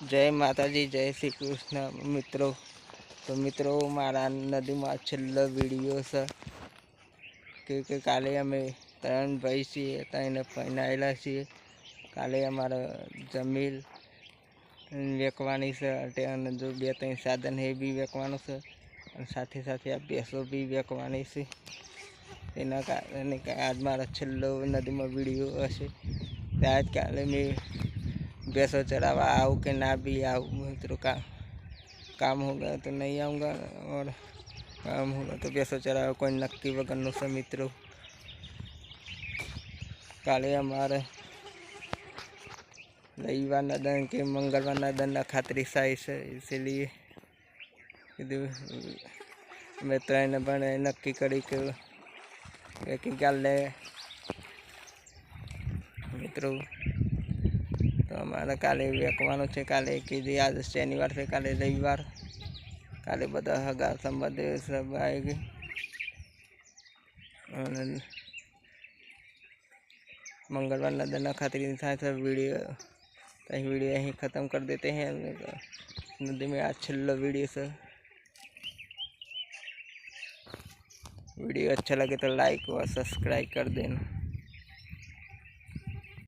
जय माताजी, जय श्री कृष्ण मित्रों। तो मित्रों, मारा नदी में छेल्लो विडियो है कि काले अमे 3 भाई छे, 3 परणायेला छे। काले अमारा जमीन वेचवानी से अने जो 2-3 साधन है भी वेचवानुं छे, साथे साथे आ भैंसो भी वेचवानी छे। तेना कारणे आज मारा छेल्लो नदी में विडियो हशे। आज काले मैं भैंसों चरावा आऊँ कि ना भी आऊँ मित्रों। काम होगा तो नहीं आऊँगा और काम होगा तो भैंसों चरावा कोई नक्की वगरनु से मित्रों। काले हमारे रविवार दिन के मंगलवार दिन नखातरी साई से, इसीलिए मित्र ने बने नक्की करी कि काले मित्रों तो अमारे काले वेचवानुं छे। काले कीधी आज शनिवार से, काले रविवार। काले बधा हगा संबंधी सब आई गई। मंगलवार दिन नखातरी था। वीडियो यहीं ख़त्म कर देते हैं। नदी में आज छेल्लो वीडियो से। वीडियो अच्छा लगे तो लाइक और सब्सक्राइब कर देना।